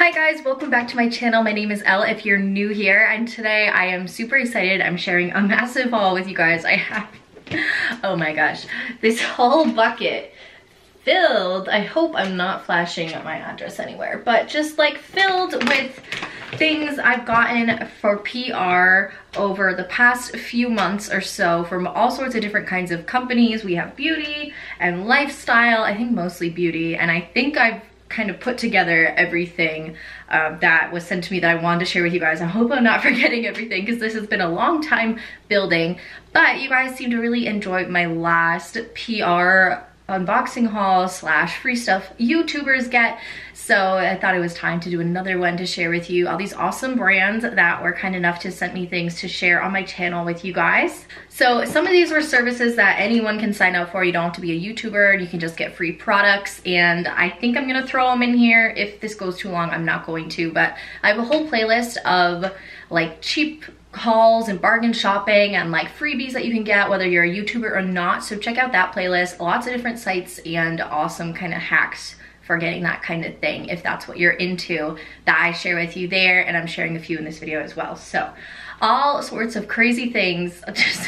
Hi guys, welcome back to my channel. My name is Elle if you're new here, and today I am super excited. I'm sharing a massive haul with you guys. I have, oh my gosh, this whole bucket filled, I hope I'm not flashing my address anywhere, but just like filled with things I've gotten for PR over the past few months or so from all sorts of different kinds of companies. We have beauty and lifestyle, I think mostly beauty, and I think I've kind of put together everything that was sent to me that I wanted to share with you guys. I hope I'm not forgetting everything because this has been a long time building, but you guys seem to really enjoy my last PR unboxing haul slash free stuff YouTubers get. So I thought it was time to do another one to share with you all these awesome brands that were kind enough to send me things to share on my channel with you guys. So some of these were services that anyone can sign up for. You don't have to be a YouTuber, you can just get free products, and I think I'm gonna throw them in here. If this goes too long, I'm not going to, but I have a whole playlist of like cheap hauls and bargain shopping and like freebies that you can get whether you're a YouTuber or not. So check out that playlist. Lots of different sites and awesome kind of hacks for getting that kind of thing if that's what you're into that I share with you there, and I'm sharing a few in this video as well. So all sorts of crazy things just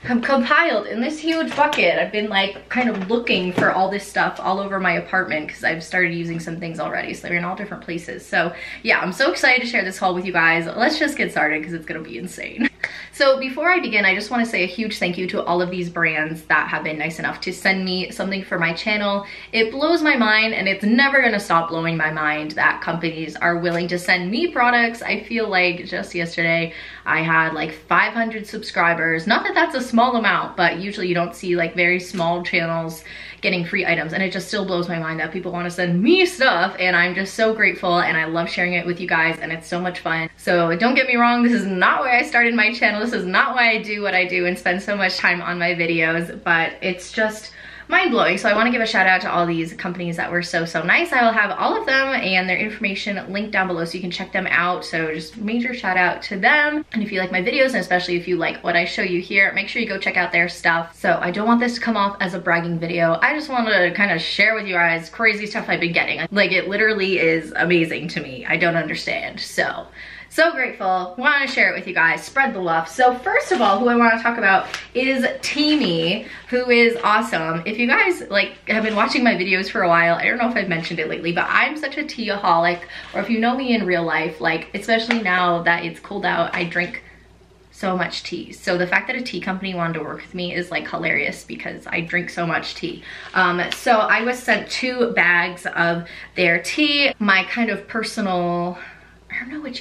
compiled in this huge bucket. I've been like kind of looking for all this stuff all over my apartment because I've started using some things already, so they're in all different places. So yeah, I'm so excited to share this haul with you guys. Let's just get started because it's gonna be insane. So before I begin, I just want to say a huge thank you to all of these brands that have been nice enough to send me something for my channel. It blows my mind, and it's never going to stop blowing my mind that companies are willing to send me products. I feel like just yesterday I had like 500 subscribers. Not that that's a small amount, but usually you don't see like very small channels getting free items, and it just still blows my mind that people want to send me stuff, and I'm just so grateful, and I love sharing it with you guys, and it's so much fun. So don't get me wrong, this is not why I started my channel. This is not why I do what I do and spend so much time on my videos, but it's just mind-blowing. So I want to give a shout out to all these companies that were so nice. I will have all of them and their information linked down below so you can check them out. So just major shout out to them. And if you like my videos, and especially if you like what I show you here, make sure you go check out their stuff. So I don't want this to come off as a bragging video. I just want to kind of share with you guys crazy stuff I've been getting. Like, it literally is amazing to me. I don't understand. So grateful, want to share it with you guys, spread the love. So first of all, who I want to talk about is Teami, who is awesome. If you guys like have been watching my videos for a while, I don't know if I've mentioned it lately, but I'm such a tea-aholic, or if you know me in real life, like especially now that it's cold out, I drink so much tea. So the fact that a tea company wanted to work with me is like hilarious because I drink so much tea. So I was sent 2 bags of their tea. My kind of personal, I don't know what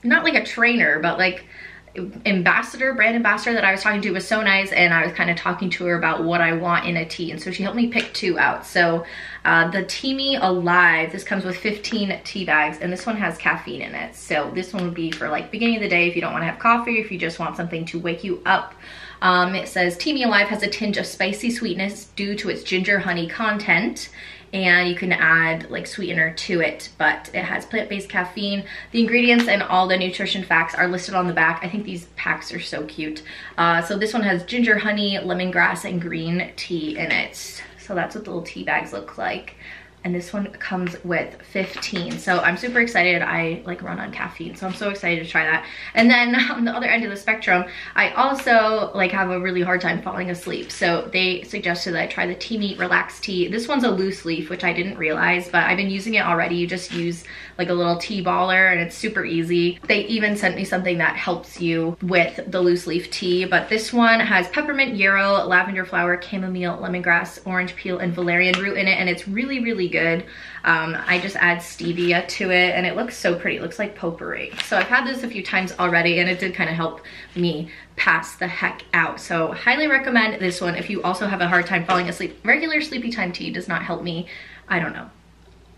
not like a trainer, but like brand ambassador that I was talking to was so nice, and I was kind of talking to her about what I want in a tea, and so she helped me pick 2 out. So the Teami Alive, this comes with 15 tea bags, and this one has caffeine in it. So this one would be for like beginning of the day if you don't want to have coffee, if you just want something to wake you up. It says Teami Alive has a tinge of spicy sweetness due to its ginger honey content, and you can add like sweetener to it, but it has plant-based caffeine. The ingredients and all the nutrition facts are listed on the back. I think these packs are so cute. So this one has ginger, honey, lemongrass, and green tea in it. So that's what the little tea bags look like. And this one comes with 15. So I'm super excited. I like run on caffeine, so I'm so excited to try that. And then on the other end of the spectrum, I also like have a really hard time falling asleep. So they suggested that I try the Teami Relax Tea. This one's a loose leaf, which I didn't realize, but I've been using it already. You just use like a little tea baller, and it's super easy. They even sent me something that helps you with the loose leaf tea, but this one has peppermint, yarrow, lavender flower, chamomile, lemongrass, orange peel, and valerian root in it, and it's really good. I just add stevia to it, and it looks so pretty. It looks like potpourri. So I've had this a few times already, and it did kind of help me pass the heck out. So highly recommend this one if you also have a hard time falling asleep. Regular sleepy time tea does not help me. I don't know.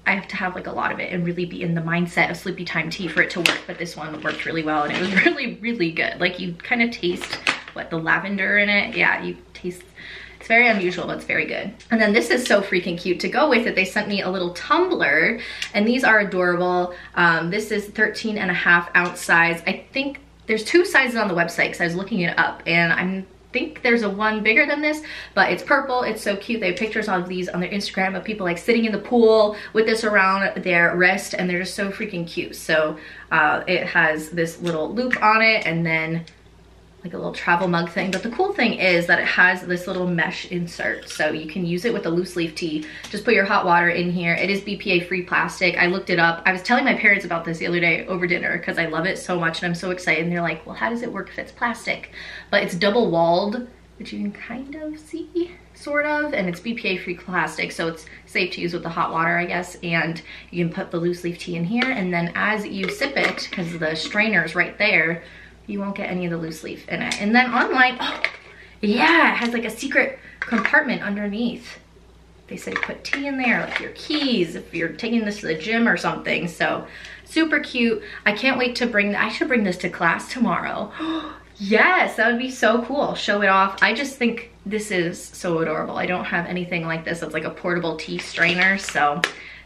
I have to have like a lot of it and really be in the mindset of sleepy time tea for it to work, but this one worked really well, and it was really good. Like, you kind of taste the lavender in it. Yeah, you taste, it's very unusual, but it's very good. And then this is so freaking cute. To go with it, they sent me a little tumbler, and these are adorable. This is 13.5 ounce size. I think there's 2 sizes on the website because I was looking it up, and I'm think there's a one bigger than this, but it's purple. It's so cute. They have pictures of these on their Instagram of people like sitting in the pool with this around their wrist, and they're just so freaking cute. So it has this little loop on it and then like a little travel mug thing. But the cool thing is that it has this little mesh insert, so you can use it with a loose leaf tea. Just put your hot water in here. It is BPA free plastic. I looked it up. I was telling my parents about this the other day over dinner because I love it so much and I'm so excited, and they're like, well, how does it work if it's plastic? But it's double walled, which you can kind of see, sort of, and it's BPA free plastic, so it's safe to use with the hot water, I guess. And you can put the loose leaf tea in here, and then as you sip it, because the strainer's right there, you won't get any of the loose leaf in it. And then online, oh yeah, it has like a secret compartment underneath. They say put tea in there, like your keys, if you're taking this to the gym or something. So super cute. I can't wait to I should bring this to class tomorrow. Yes, that would be so cool. Show it off. I just think this is so adorable. I don't have anything like this that's like a portable tea strainer, so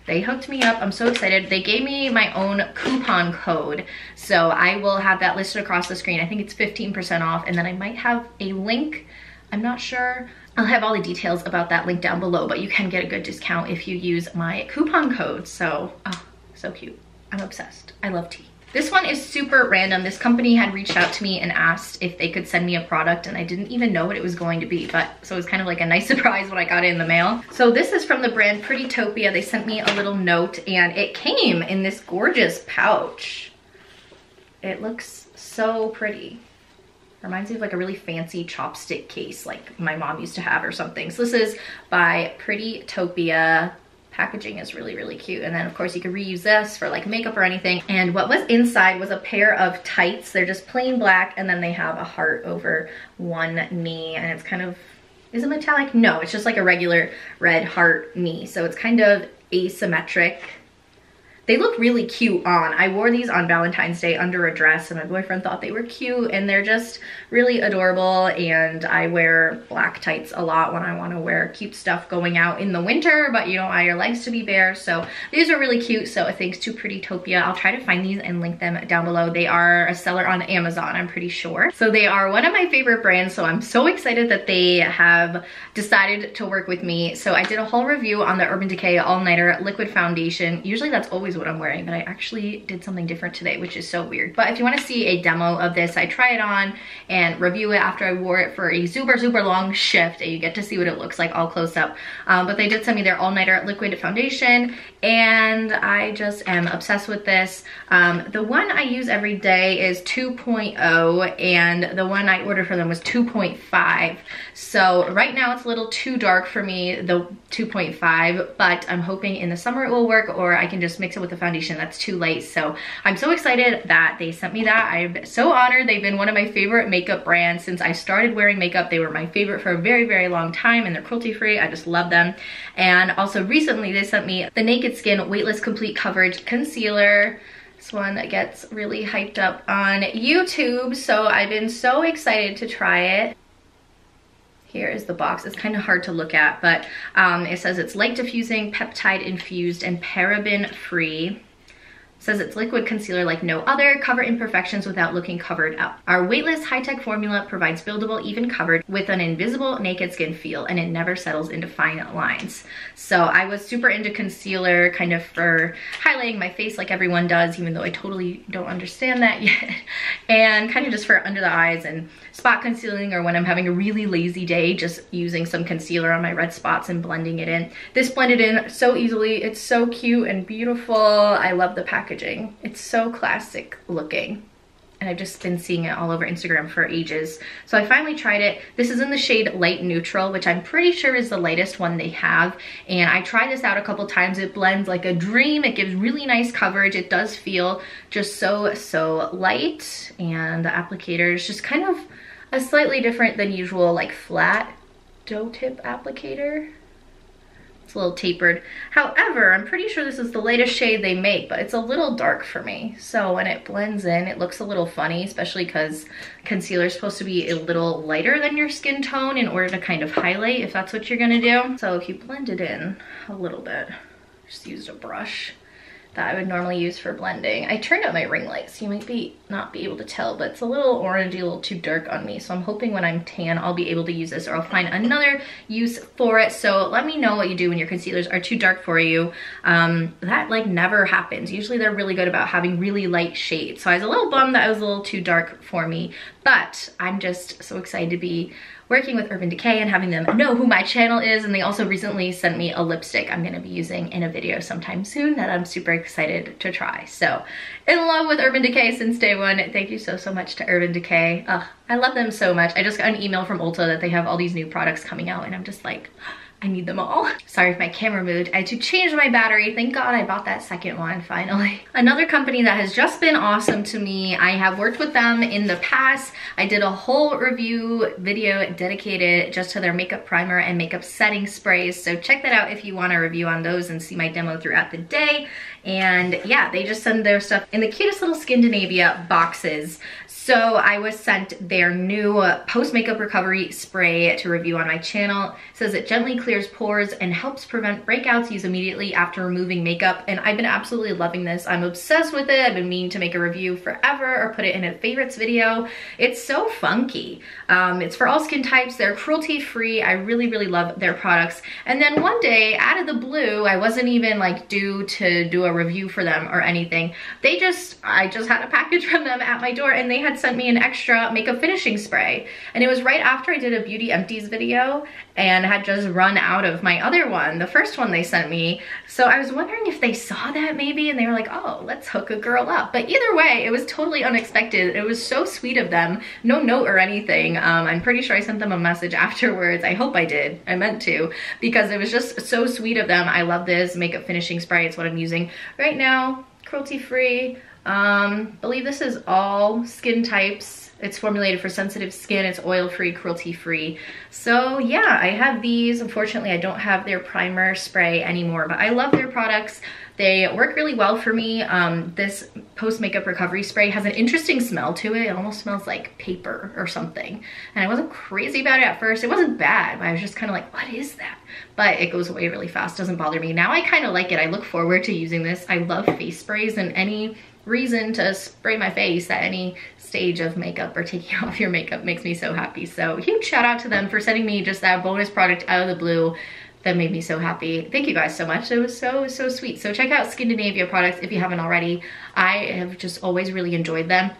they hooked me up. I'm so excited. They gave me my own coupon code, so I will have that listed across the screen. I think it's 15% off, and then I might have a link. I'm not sure. I'll have all the details about that link down below, but you can get a good discount if you use my coupon code. So, oh, so cute. I'm obsessed. I love tea. This one is super random. This company had reached out to me and asked if they could send me a product, and I didn't even know what it was going to be, but so it was kind of like a nice surprise when I got it in the mail. So this is from the brand Pretty Topia. They sent me a little note, and it came in this gorgeous pouch. It looks so pretty. Reminds me of like a really fancy chopstick case like my mom used to have or something. So this is by Pretty Topia. Packaging is really, really cute. And then of course you can reuse this for like makeup or anything. And what was inside was a pair of tights. They're just plain black, and then they have a heart over one knee, and it's kind of, is it metallic? No, it's just like a regular red heart knee. So it's kind of asymmetric. They look really cute on. I wore these on Valentine's Day under a dress, and my boyfriend thought they were cute, and they're just really adorable. And I wear black tights a lot when I want to wear cute stuff going out in the winter, but you don't want your legs to be bare. So these are really cute. So thanks to Pretty Topia. I'll try to find these and link them down below. They are a seller on Amazon, I'm pretty sure. So they are one of my favorite brands, so I'm so excited that they have decided to work with me. So I did a whole review on the Urban Decay All Nighter Liquid Foundation. Usually that's always what I'm wearing, but I actually did something different today, which is so weird. But if you want to see a demo of this, I try it on and review it after I wore it for a super, super long shift, and you get to see what it looks like all close up. But they did send me their All Nighter Liquid Foundation, and I just am obsessed with this. The one I use every day is 2.0, and the one I ordered for them was 2.5. So right now it's a little too dark for me, the 2.5, but I'm hoping in the summer it will work, or I can just mix it with the foundation. That's too late. So I'm so excited that they sent me that. I'm so honored. They've been one of my favorite makeup brands since I started wearing makeup. They were my favorite for a very, very long time, and they're cruelty free. I just love them. And also recently they sent me the Naked Skin Weightless Complete Coverage Concealer. This one gets really hyped up on YouTube, so I've been so excited to try it. Here is the box. It's kind of hard to look at, but it says it's light diffusing, peptide infused, and paraben free. It says it's liquid concealer like no other, cover imperfections without looking covered up. Our weightless high-tech formula provides buildable, even coverage with an invisible naked skin feel, and it never settles into fine lines. So I was super into concealer kind of for highlighting my face like everyone does, even though I totally don't understand that yet. And kind of just for under the eyes and spot concealing, or when I'm having a really lazy day, just using some concealer on my red spots and blending it in. This blended in so easily. It's so cute and beautiful. I love the packaging. It's so classic looking, and I've just been seeing it all over Instagram for ages. So I finally tried it. This is in the shade Light Neutral, which I'm pretty sure is the lightest one they have. And I tried this out a couple times. It blends like a dream. It gives really nice coverage. It does feel just so light, and the applicator is just kind of a slightly different than usual, like flat doe tip applicator. It's a little tapered. However, I'm pretty sure this is the lightest shade they make, but it's a little dark for me. So when it blends in, it looks a little funny, especially because concealer is supposed to be a little lighter than your skin tone in order to kind of highlight, if that's what you're gonna do. So if you blend it in a little bit, just used a brush, that I would normally use for blending. I turned up my ring light, so you might not be able to tell, but it's a little orangey, a little too dark on me. So I'm hoping when I'm tan, I'll be able to use this, or I'll find another use for it. So let me know what you do when your concealers are too dark for you. That like never happens. Usually they're really good about having really light shades. So I was a little bummed that it was a little too dark for me, but I'm just so excited to be working with Urban Decay and having them know who my channel is. And they also recently sent me a lipstick I'm gonna be using in a video sometime soon that I'm super excited to try. So in love with Urban Decay since day one. Thank you so much to Urban Decay. I love them so much. I just got an email from Ulta that they have all these new products coming out, and I'm just like, I need them all. Sorry if my camera moved. I had to change my battery. Thank God I bought that second one finally. Another company that has just been awesome to me. I have worked with them in the past. I did a whole review video dedicated just to their makeup primer and makeup setting sprays. So check that out if you want a review on those and see my demo throughout the day. And yeah, they just send their stuff in the cutest little Scandinavia boxes. So I was sent their new post makeup recovery spray to review on my channel. It says it gently clears pores and helps prevent breakouts. Use immediately after removing makeup. And I've been absolutely loving this. I'm obsessed with it. I've been meaning to make a review forever or put it in a favorites video. It's so funky. It's for all skin types. They're cruelty free. I really, really love their products. And then one day, out of the blue, I wasn't even like due to do a review for them or anything. I just had a package from them at my door, and they had sent me an extra makeup finishing spray. And it was right after I did a beauty empties video and had just run out of my other one, the first one they sent me. So I was wondering if they saw that maybe and they were like, oh, let's hook a girl up. But either way, it was totally unexpected. It was so sweet of them. No note or anything. I'm pretty sure I sent them a message afterwards. I hope I did. I meant to, because it was just so sweet of them. I love this makeup finishing spray. It's what I'm using right now. Cruelty free. Believe this is all skin types. It's formulated for sensitive skin. It's oil-free, cruelty-free. So yeah, I have these. Unfortunately, I don't have their primer spray anymore, but I love their products. They work really well for me. This post makeup recovery spray has an interesting smell to it. It almost smells like paper or something. And I wasn't crazy about it at first. It wasn't bad, but I was just kind of like, what is that? But it goes away really fast, doesn't bother me. Now I kind of like it. I look forward to using this. I love face sprays, and any reason to spray my face at any stage of makeup or taking off your makeup makes me so happy. So huge shout out to them for sending me just that bonus product out of the blue. That made me so happy. Thank you guys so much. It was so sweet. So check out Scandinavia products if you haven't already. I have just always really enjoyed them.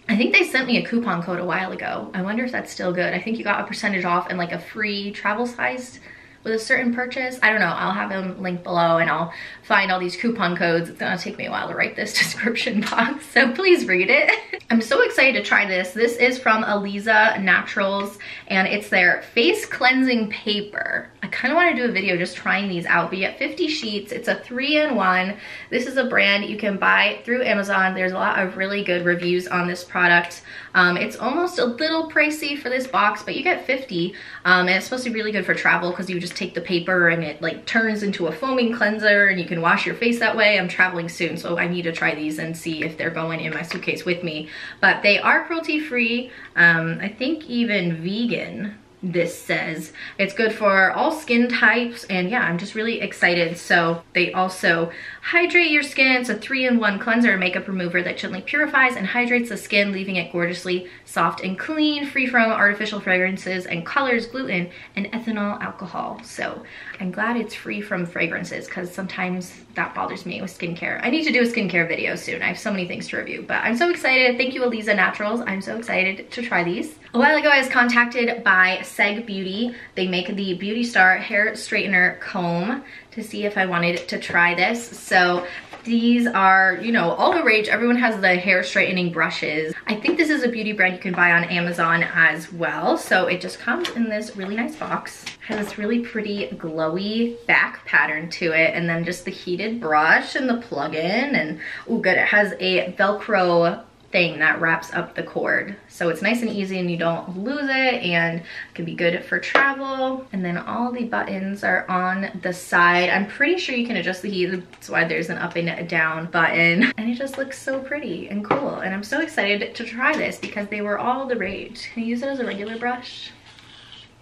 I think they sent me a coupon code a while ago. I wonder if that's still good. I think you got a percentage off and like a free travel size with a certain purchase. I don't know. I'll have them linked below, and I'll find all these coupon codes. It's gonna take me a while to write this description box, so please read it. I'm so excited to try this. This is from Elisa Naturals, and it's their face cleansing paper. I kind of want to do a video just trying these out, but you get 50 sheets. It's a 3-in-1. This is a brand you can buy through Amazon. There's a lot of really good reviews on this product. It's almost a little pricey for this box, but you get 50, and it's supposed to be really good for travel because you just take the paper and it like turns into a foaming cleanser, and you can wash your face that way. I'm traveling soon, so I need to try these and see if they're going in my suitcase with me. But they are cruelty free. I think even vegan. This says it's good for all skin types, and yeah, I'm just really excited. So they also hydrate your skin. It's a 3-in-1 cleanser and makeup remover that gently purifies and hydrates the skin, leaving it gorgeously soft and clean, free from artificial fragrances and colors, gluten, and ethanol alcohol. So I'm glad it's free from fragrances, because sometimes that bothers me with skincare. I need to do a skincare video soon. I have so many things to review, but I'm so excited. Thank you, Elisa Naturals. I'm so excited to try these. A while ago, I was contacted by Seg Beauty. They make the Beauty Star hair straightener comb to see if I wanted to try this. So these are, you know, all the rage. Everyone has the hair straightening brushes. I think this is a beauty brand you can buy on Amazon as well. So it just comes in this really nice box. It has this really pretty glowy back pattern to it, and then just the heated brush and the plug-in, and oh good, it has a Velcro thing that wraps up the cord, so it's nice and easy and you don't lose it, and it can be good for travel. And then all the buttons are on the side. I'm pretty sure you can adjust the heat. That's why there's an up and a down button, and it just looks so pretty and cool. And I'm so excited to try this because they were all the rage. Can you use it as a regular brush?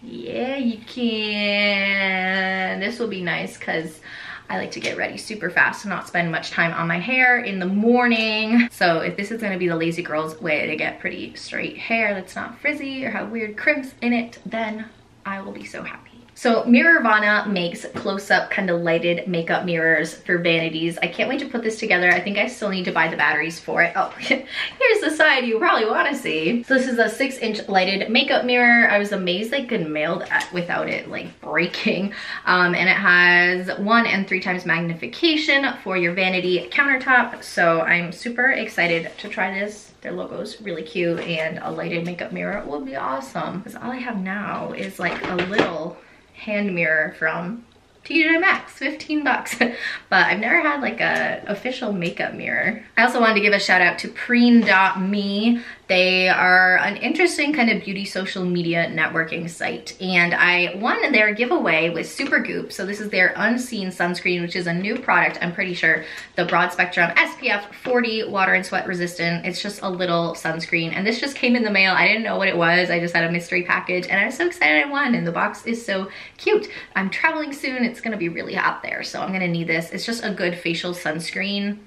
Yeah, you can. This will be nice because I like to get ready super fast and not spend much time on my hair in the morning. So if this is gonna be the lazy girl's way to get pretty straight hair that's not frizzy or have weird crimps in it, then I will be so happy. So Mirrorvana makes close-up kind of lighted makeup mirrors for vanities. I can't wait to put this together. I think I still need to buy the batteries for it. Oh, here's the side you probably want to see. So this is a 6-inch lighted makeup mirror. I was amazed I could mail that without it like breaking. And it has 1 and 3 times magnification for your vanity countertop. So I'm super excited to try this. Their logo's really cute, and a lighted makeup mirror will be awesome. Because all I have now is like a little hand mirror from TJ Maxx, 15 bucks. But I've never had like a official makeup mirror. I also wanted to give a shout out to Preemie. They are an interesting kind of beauty social media networking site, and I won their giveaway with Supergoop. So this is their Unseen sunscreen, which is a new product, I'm pretty sure. The broad spectrum SPF 40 water and sweat resistant. It's just a little sunscreen, and this just came in the mail. I didn't know what it was. I just had a mystery package, and I was so excited I won, and the box is so cute. I'm traveling soon. It's gonna be really hot there, so I'm gonna need this. It's just a good facial sunscreen.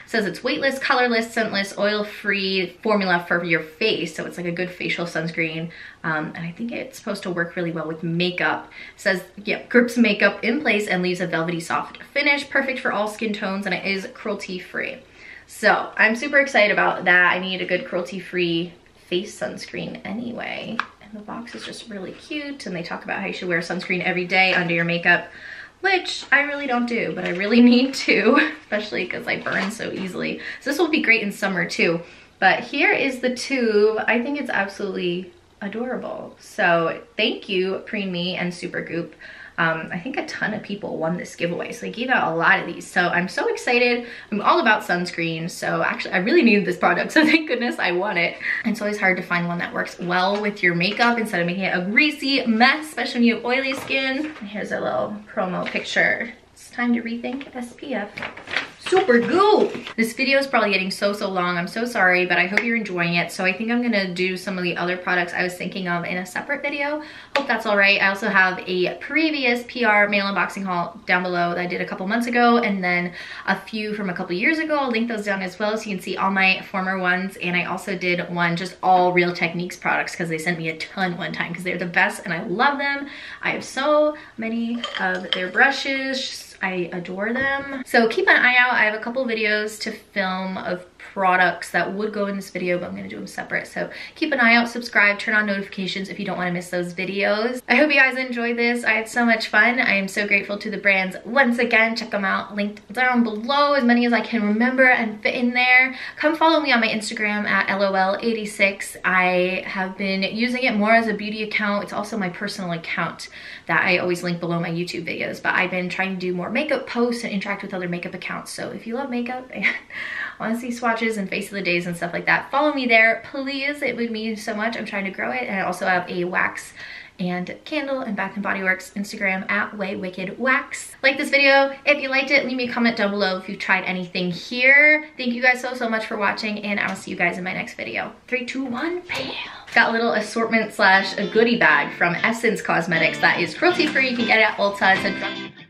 It says it's weightless, colorless, scentless, oil-free formula for your face. So it's like a good facial sunscreen. And I think it's supposed to work really well with makeup. It says, yeah, grips makeup in place and leaves a velvety soft finish. Perfect for all skin tones, and it is cruelty-free. So I'm super excited about that. I need a good cruelty-free face sunscreen anyway. And the box is just really cute. And they talk about how you should wear sunscreen every day under your makeup, which I really don't do, but I really need to, especially because I burn so easily. So this will be great in summer too. But here is the tube. I think it's absolutely adorable. So thank you, Preemie and Supergoop. I think a ton of people won this giveaway, so they gave out a lot of these. So I'm so excited. I'm all about sunscreen, so actually I really needed this product, so thank goodness I won it. And it's always hard to find one that works well with your makeup instead of making it a greasy mess, especially when you have oily skin. And here's a little promo picture. It's time to rethink SPF. Supergoop! This video is probably getting so long. I'm so sorry, but I hope you're enjoying it. So I think I'm gonna do some of the other products I was thinking of in a separate video. Hope that's all right. I also have a previous PR mail unboxing haul down below that I did a couple months ago, and then a few from a couple years ago. I'll link those down as well so you can see all my former ones. And I also did one just all Real Techniques products because they sent me a ton one time because they're the best and I love them. I have so many of their brushes. I adore them. So keep an eye out. I have a couple videos to film of products that would go in this video, but I'm gonna do them separate. So keep an eye out, subscribe, turn on notifications if you don't wanna miss those videos. I hope you guys enjoyed this. I had so much fun. I am so grateful to the brands once again. Check them out, linked down below, as many as I can remember and fit in there. Come follow me on my Instagram at LOL86. I have been using it more as a beauty account. It's also my personal account that I always link below my YouTube videos, but I've been trying to do more makeup posts and interact with other makeup accounts. So if you love makeup and want to see swatches and face of the days and stuff like that, follow me there, please. It would mean so much. I'm trying to grow it. And I also have a wax and candle and Bath & Body Works Instagram at WayWickedWax. Like this video if you liked it. Leave me a comment down below if you've tried anything here. Thank you guys so much for watching, and I'll see you guys in my next video. 3, 2, 1, bam! Got a little assortment slash a goodie bag from Essence Cosmetics that is cruelty free. You can get it at Ulta. It's a